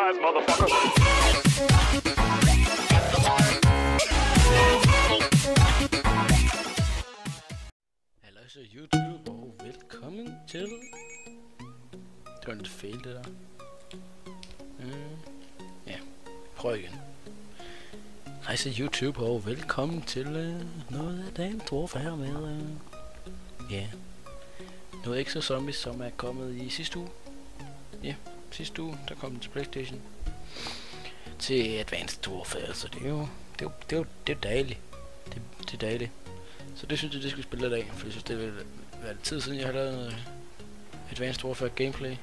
ass motherfucker. Hallo så YouTube, og velkommen til... Det var lidt fail det der. Ja, prøv igen. Hej så YouTube, og velkommen til noget af dagens warfare med... Ja, noget Exo Zombies, som er kommet i sidste uge. Ja, sidste uge, der kom den til PlayStation. Til Advanced Warfare, så det er jo dejligt. Det er dejligt. Så det synes jeg, det skal vi spille lidt af, for jeg synes, det vil være lidt tid siden, jeg har lavet noget Advanced Warfare gameplay. Jeg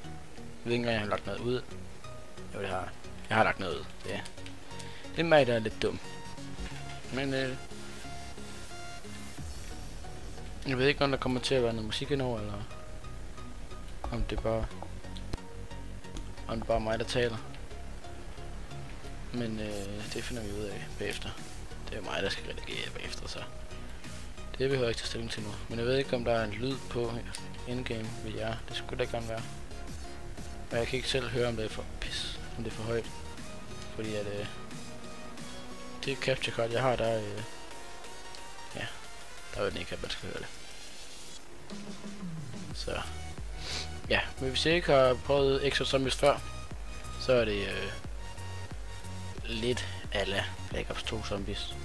ved ikke engang, jeg har lagt noget ud. Jo, det har jeg har lagt noget ud, ja. Det er mig, der er lidt dum. Men jeg ved ikke, om der kommer til at være noget musik indover, eller om det bare er mig, der taler. Men det finder vi ud af bagefter. Det er mig, der skal redigere bagefter, så det behøver jeg ikke tage stilling til nu. Men jeg ved ikke, om der er en lyd på indgame ved jer. Det skulle da gerne være. Og jeg kan ikke selv høre, om det er for pis, om det er for højt. Fordi at det capture card, jeg har, der ja, der er den ikke, at man skal høre det. Så ja, men hvis jeg ikke har prøvet Exo Zombies før, så er det lidt a la Black Ops 2 Zombies.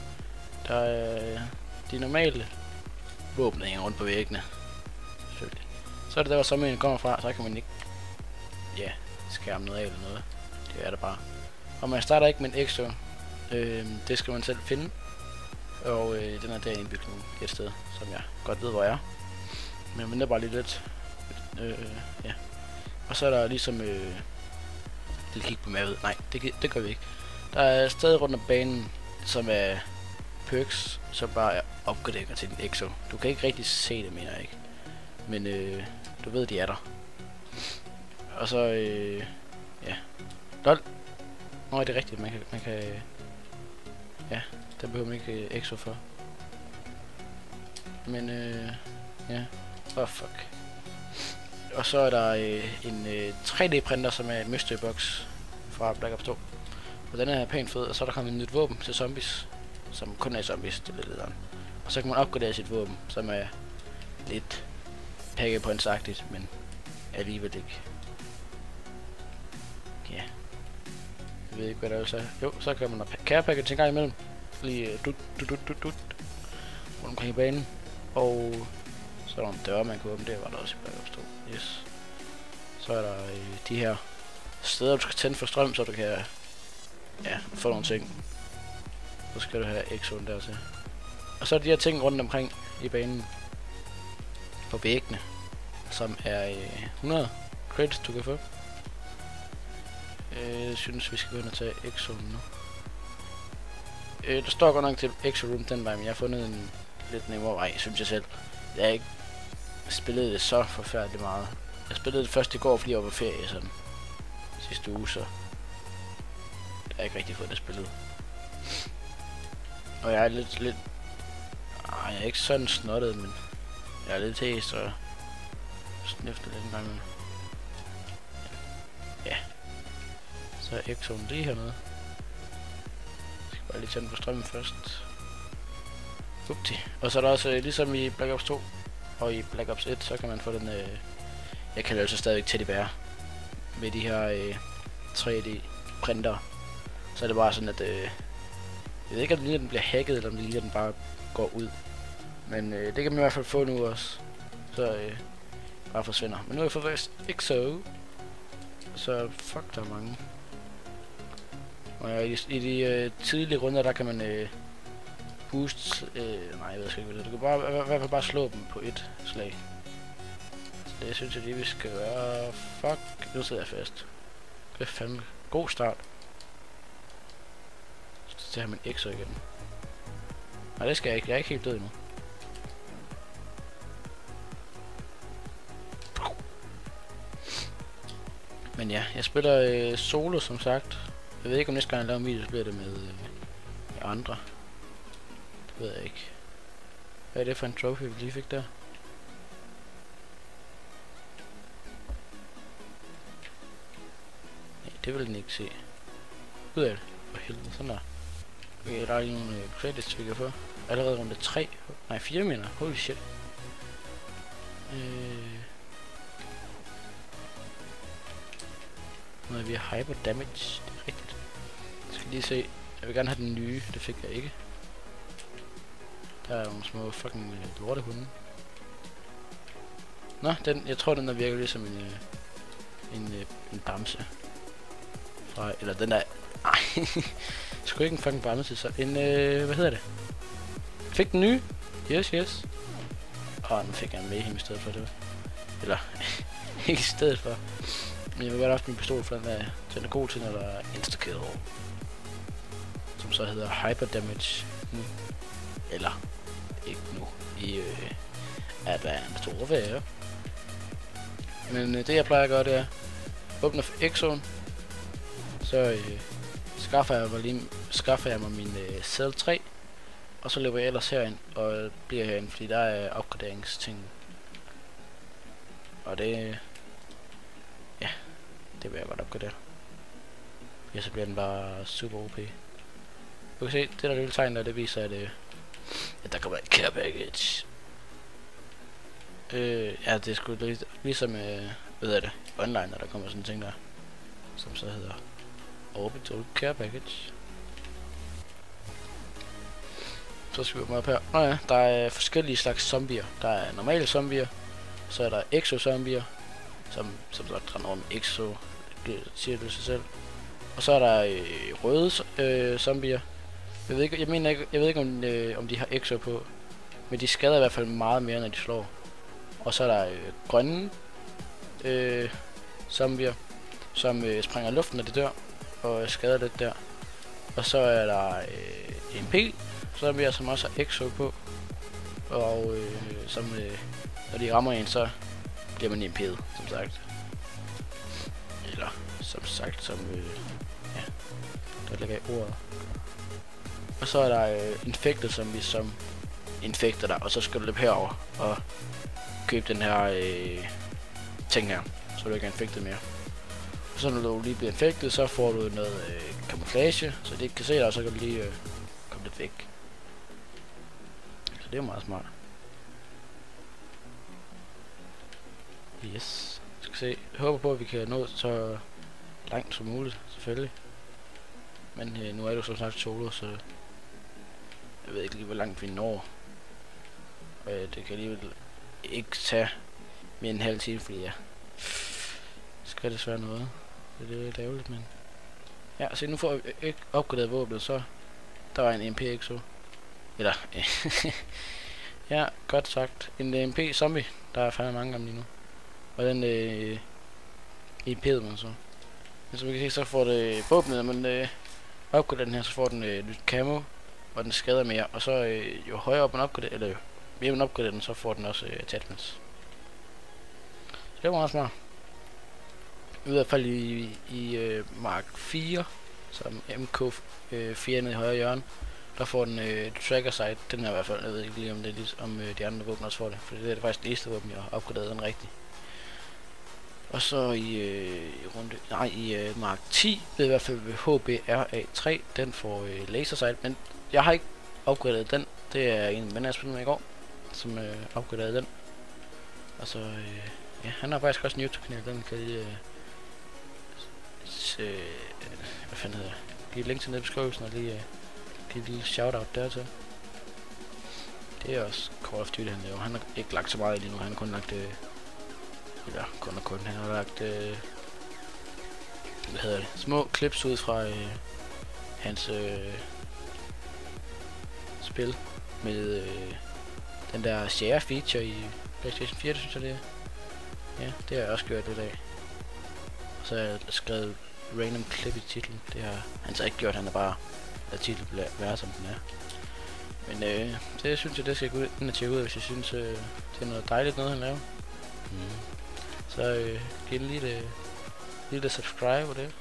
Der er de normale våben, der hænger rundt på væggene. Selvfølgelig. Så er det der, hvor zombien kommer fra, så kan man ikke skærme noget af eller noget. Det er der bare. Og man starter ikke med en Exo. Det skal man selv finde. Og den er der indbygget nu et sted, som jeg godt ved, hvor jeg er. Men jeg venter bare lige lidt. Ja. Og så er der ligesom... Lille kig på mavet. Nej, det gør vi ikke. Der er stadig rundt om banen, som er perks, som bare er opgraderinger til din Exo. Du kan ikke rigtig se det, mener jeg ikke. Men du ved, de er der. Og så... ja. LOL! Nå, er det rigtigt, man kan ja, der behøver man ikke Exo for. Men ja. Fuck. Og så er der en 3D printer, som er en mystery box fra Black Ops 2. Og den er pænt fed, og så er der kommet et nyt våben til zombies, som kun er zombies, det er lederen. Og så kan man opgradere sit våben, som er lidt pack-a-punch-agtigt, men alligevel ikke. Ja. Jeg ved ikke, hvad der er så. Jo, så kan man care package en gang imellem. Lige rundt omkring i banen. Og så er der nogle døre, man kan åbne. Det var der også i Black Ops 2. Yes. Så er der de her steder, du skal tænde for strøm, så du kan få nogle ting. Så skal du have Exo'en der til. Og så er de her ting rundt omkring i banen på væggene, som er 100 credits, du kan få. Jeg synes, vi skal gå ind og tage Exo'en nu. Der står godt nok til Exo Room den vej, men jeg har fundet en lidt nemmere vej, synes jeg selv. Jeg har ikke spillet det så forfærdeligt meget. Jeg spillede det først i går, fordi jeg var på ferie sådan sidste uge, så jeg har ikke rigtig fået det spillet. Og jeg er lidt... jeg er ikke sådan snottet, men jeg er lidt hæs og snifter lidt en gang med. Ja. Så er Exo'en lige hernede. Jeg skal bare lige tænde på strømmen først. Upti. Og så er der også, ligesom i Black Ops 2 og i Black Ops 1, så kan man få den... jeg kalder det altså stadigvæk Teddy Bear. Med de her 3D printer. Så er det bare sådan, at... jeg ved ikke, om det lige den bliver hacket, eller om det lige den bare går ud. Men det kan man i hvert fald få nu også. Så bare forsvinder. Men nu er jeg fået Exo. Så fuck, der er mange. Og i de tidlige runder, der kan man boost... nej, jeg ved ikke, hvad det er. Du kan bare, i hvert fald bare slå dem på et slag. Så det synes jeg lige, vi skal gøre... Fuck, nu sidder jeg fast. Det er fandme god start. Så tager man Exo igen. Nej, det skal jeg ikke. Jeg er ikke helt død endnu. Men ja, jeg spiller solo, som sagt. Jeg ved ikke, om næste gang jeg laver en video, så bliver det med andre. Det ved jeg ikke. Hvad er det for en trophy, vi lige fik der? Nej, det vil den ikke se. ud af det. For helvede, sådan der. Okay, der er lige nogle credits, vi kan få. Allerede runde 3. Nej, 4 mener. Holy shit. Nu er vi hyper damage. Det er rigtigt. Jeg skal lige se. Jeg vil gerne have den nye. Det fik jeg ikke. Der er nogle små fucking lortehunde. Nå, jeg tror den der virker ligesom en bamse. Fra, eller den der... Ej, sgu ikke en fucking bamse, så en... hvad hedder det? Fik den nye? Yes. Nu fik jeg en mayhem i stedet for det. Eller, ikke i stedet for. Men jeg vil godt have min pistol, for den er god til, når der er insta-kill. Som så hedder hyper damage. Eller, ikke nu. I Advanced Warfare. Men det jeg plejer at gøre, det er åbner for X-Zone. Så skaffer jeg mig min Cell 3. Og så løber jeg ellers herind og bliver herinde, fordi der er opgraderingsting. Og det... Ja, det vil jeg godt opgradere. Ja, så bliver den bare super OP. Du kan se, det der lille tegn der, det viser, at der kommer et care package. Ja, det er sgu ligesom, hvad er det, online, når der kommer sådan en ting der, som så hedder Orbital Care Package. Så skal vi åbne op her. Nå ja, der er forskellige slags zombier. Der er normale zombier, så er der exo-zombier, som så render rundt med exo, siger det sig selv. Og så er der røde zombier. Jeg ved ikke om de har exo på, men de skader i hvert fald meget mere, når de slår. Og så er der grønne zombier, som springer i luften, når de dør, og skader lidt der. Og så er der MP zombier, som også har exo på, og som når de rammer en, så bliver man imp'et, som sagt. Eller som ja, der ligger i ordet. Og så er der infected zombies, som infekter dig, og så skal du løbe herover og købe den her ting her, så du ikke er infektet mere. Og så når du lige bliver infektet, så får du noget camouflage, så de ikke kan se dig, og så kan du lige komme lidt væk. Så det er meget smart. Yes. Skal se. Jeg håber på, at vi kan nå så langt som muligt, selvfølgelig. Men nu er det jo så snart solo, så jeg ved ikke lige, hvor langt vi når. Det kan alligevel ikke tage mere end en halv time, fordi jeg skal desværre noget. Det er lidt ærgerligt, men... Ja, så nu får jeg ikke opgraderet våbnet, så der var en MP exo. Eller... ja, godt sagt. En MP zombie. Der er fandme mange af dem lige nu. Og den EP'ede man så. Men som vi kan se, så får det våbnet, når man opgraderer den her, så får den nyt camo, og den skader mere. Og så jo højere op man opgraderer, eller jo mere man opgraderer den, så får den også attachments. Så det var meget smart. I hvert fald i Mark 4, som MK4 nede i højre hjørne, der får den tracker sight. Den er i hvert fald, jeg ved ikke lige om det er om de andre våben også får det, for det er det faktisk det eneste våben, jeg har opgraderet den rigtigt. Og så i Mark 10, i hvert fald ved HBRA3, den får laser sight, men jeg har ikke opgraderet den. Det er en ven, jeg spillede med i går, som opgraderede den. Og så, ja, han har faktisk også en YouTube-kanal, den kan lige hvad fanden hedder det? Give et link til nede i beskrivelsen, og lige give et lille shoutout dertil. Det er også Call of Duty, han laver. Han har ikke lagt så meget lige nu, han har kun lagt eller han har lagt hvad hedder det? Små clips ud fra hans spil med den der share feature i PlayStation 4, det synes jeg det er. Ja, det har jeg også gjort i dag. Og så har jeg skrevet random clip i titlen. Det har han så ikke gjort, han har bare ladet titlen være som den er. Men det synes jeg, det skal jeg gå ind og tjekke ud, hvis jeg synes det er noget dejligt noget, han laver. Så giv den lige det subscribe og det.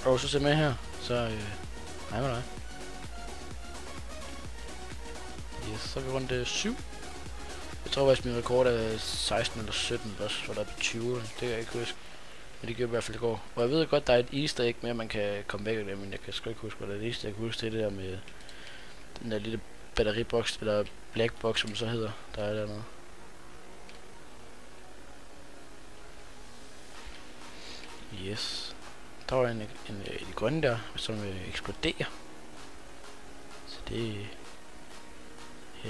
Og så se med her, så hej med dig. Yes, så er vi rundt 7. Jeg tror faktisk min rekord er 16 eller 17, også var der på 20, det kan jeg ikke huske. Men det gjorde i hvert fald i går. Og jeg ved godt, der er et easter egg med, at man kan komme væk af det, men jeg kan sgu ikke huske, hvad der er et easter egg. Jeg kan huske det der med den der lille batteriboks, eller blackbox, som det så hedder, der er dernede. Yes. Der var en grønne der, som eksploderer. Så det... Ja.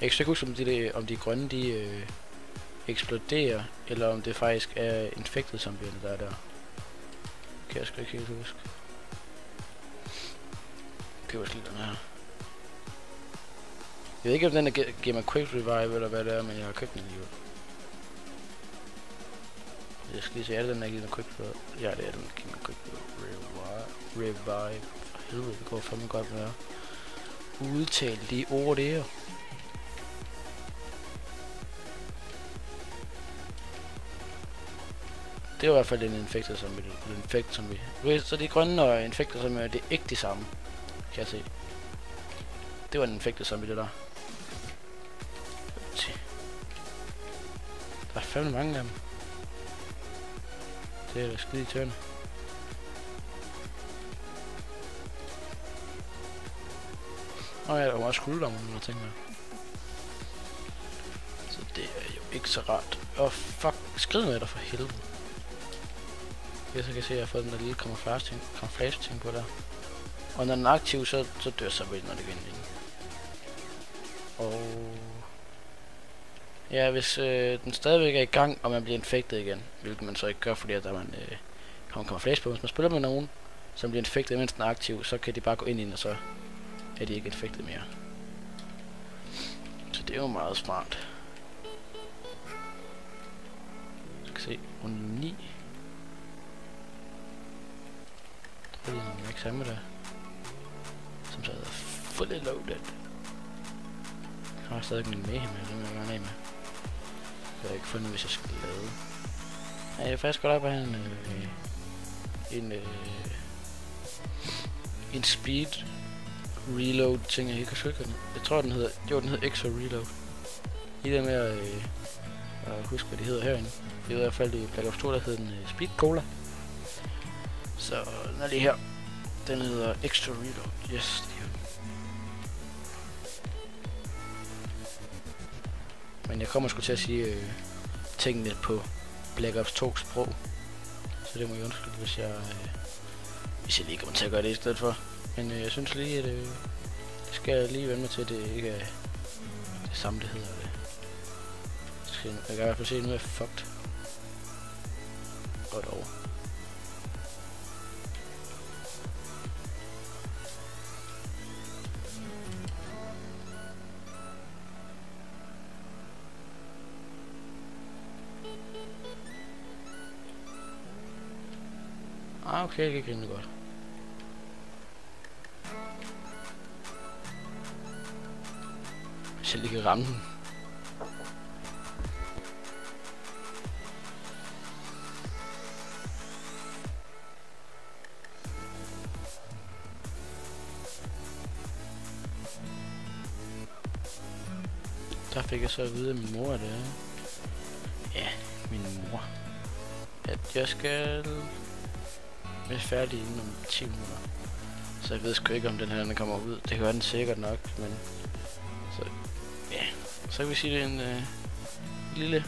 Jeg kan ikke huske, om de grønne, de eksploderer, eller om det faktisk er infected zombierne, der er der. Kan jeg sgu ikke helt huske. Okay, hvad lige den her. Jeg ved ikke, om den giver mig quick revive, eller hvad det er, men jeg har købt den alligevel. Jeg skal lige se, er det den, der giver mig quick revive? Ja, det er den, der giver mig quick revive. For helvede, det går fandme godt med at udtale de ord der. Det var i hvert fald en infected zombie. Okay, så de grønne og infected zombie, det er ikke de samme. Kan jeg se. Det var en infected zombie, det der. Der er fandme mange af dem. Det er da skide i tørne. Nå ja, der var også skulderdommer, jeg tænker mig. Så det er jo ikke så rart. Fuck, skrid med dig for helvede. Jeg så kan se, at jeg har fået den der lille camouflage ting på der. Og når den er aktiv, så dør zombien, når det vinder ind. Og... Ja, hvis den stadigvæk er i gang, og man bliver infected igen, hvilket man så ikke gør, fordi at der man kommer camouflage på. Hvis man spiller med nogen, som bliver infected, mens den er aktiv, så kan de bare gå ind i den, og så er de ikke infected mere. Så det er jo meget smart. Jeg skal se, runde 9. Jeg tror, det er en eksamen der, som så hedder fully loaded. Jeg har stadig min med med, den vil jeg gerne af med. Jeg har ikke fundet, hvis jeg skal lade. Ja, jeg er faktisk godt op at have en speed reload ting, jeg ikke kan huske den. Jeg tror den hedder, den hedder extra reload. I det med at huske, hvad det hedder herinde. Det er i hvert fald i Black Ops 2, der hedder den speed cola. Så den er lige her. Den hedder extra reload. Yes, det er. Men jeg kommer sgu til at sige tingene på Black Ops 2 sprog. Så det må jeg undskylde, hvis jeg lige kommer til at gøre det i stedet for. Men jeg synes lige, at det skal jeg lige vende mig til, at det ikke er det samme, det hedder det. Jeg kan i hvert fald se, at nu er jeg fucked. Godt over. Okay, det gik rimelig godt. Hvis jeg lige kan ramme den. Der fik jeg så at vide af min mor, at ja, min mor, at jeg skal være færdig inden om 10 minutter. Så jeg ved sgu ikke, om den her den kommer ud. Det gør den sikkert nok, men så ja, så kan vi sige, det er en lille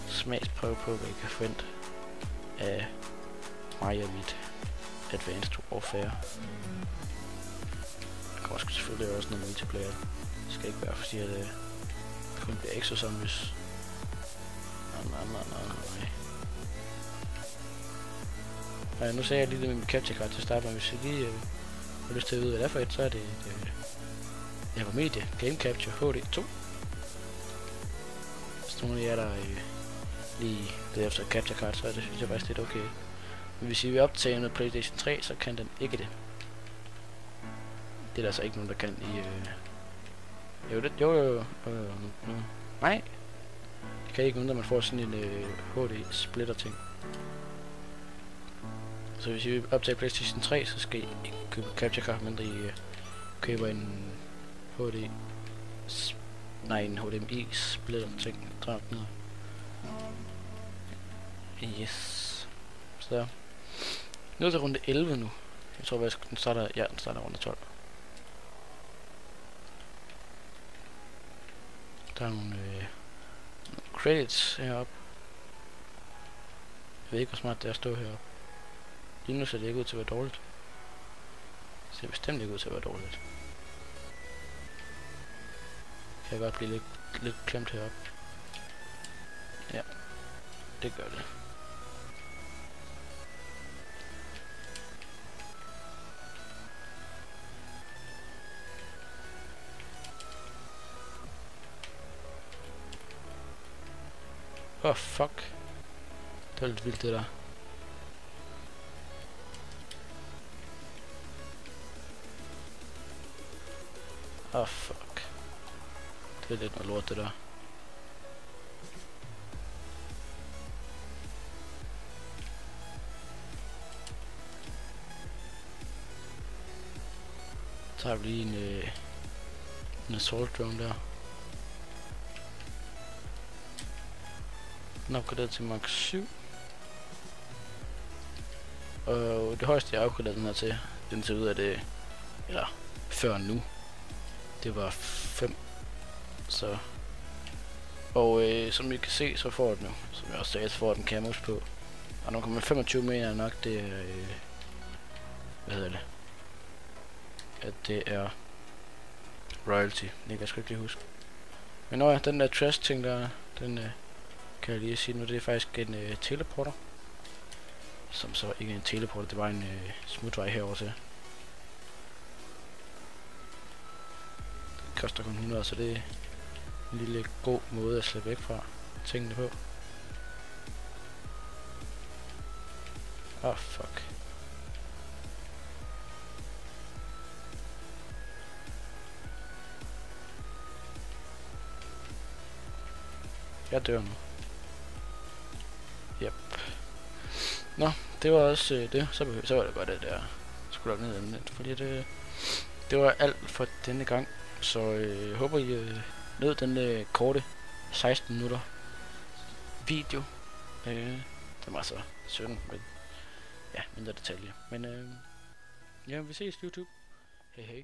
smagsprøve på, hvad jeg kan forvente af mig og mit Advanced Warfare. Der kommer sgu selvfølgelig også noget multiplayer. Det skal ikke være, fordi at det kun bliver exo zombies. Nej. Ja, nu sagde jeg lige det med min capture card til at starte med. Hvis jeg lige har lyst til at vide, hvad det er for et, så er det jeg var Media Game Capture HD2. Hvis nogen af jer der lige det efter capture card, så er det, synes jeg faktisk lidt okay. Men hvis I vil optage noget PlayStation 3, så kan den ikke det. Det er der altså ikke nogen, der kan i jo. Nej. Det kan ikke nogen, når man får sådan en HD splitter ting. Så hvis I vil optage PlayStation 3, så skal I ikke købe capture card, mindre I køber en HD Nej, en HDMI splitter ting. 300. Yes. Så. Nu er det runde 11 nu. Jeg tror, den starter, ja, den starter runde 12. Der er nogle credits heroppe. Jeg ved ikke, hvor smart det er at stå heroppe. Lige nu ser det ikke ud til at være dårligt. Det ser bestemt ikke ud til at være dårligt. Kan jeg godt blive lidt klemt heroppe. Ja, det gør det. Åh, fuck. Det var lidt vildt, det der. Åh, fuck. Det er lidt noget lort, det der. Så tager vi lige en assault drone der. Den er opgraderet til Mark 7. Og det højeste jeg opgraderede den her til, den ser ud af det, eller før nu, det var 5. Så. Og som I kan se, så får den nu, som jeg også sagde, så får den camus på. Og 0,25 mener nok, det er, hvad hedder det? At det er royalty, det kan jeg sgu ikke lige huske. Men nå ja, den der trash ting der, den kan jeg lige sige nu, det er faktisk en teleporter. Som så ikke er en teleporter, det var en smutvej herover til. Det koster kun 100, så det er en lille god måde at slippe væk fra tingene på. Fuck. Jeg dør nu. Yep. Nå, det var også det. Så var det bare det der. Skulle ned lidt, fordi det var alt for denne gang. Så jeg håber I nød den korte 16 minutter video. Den var så 17, men ja, mindre detaljer. Men ja, vi ses YouTube. Hej hej.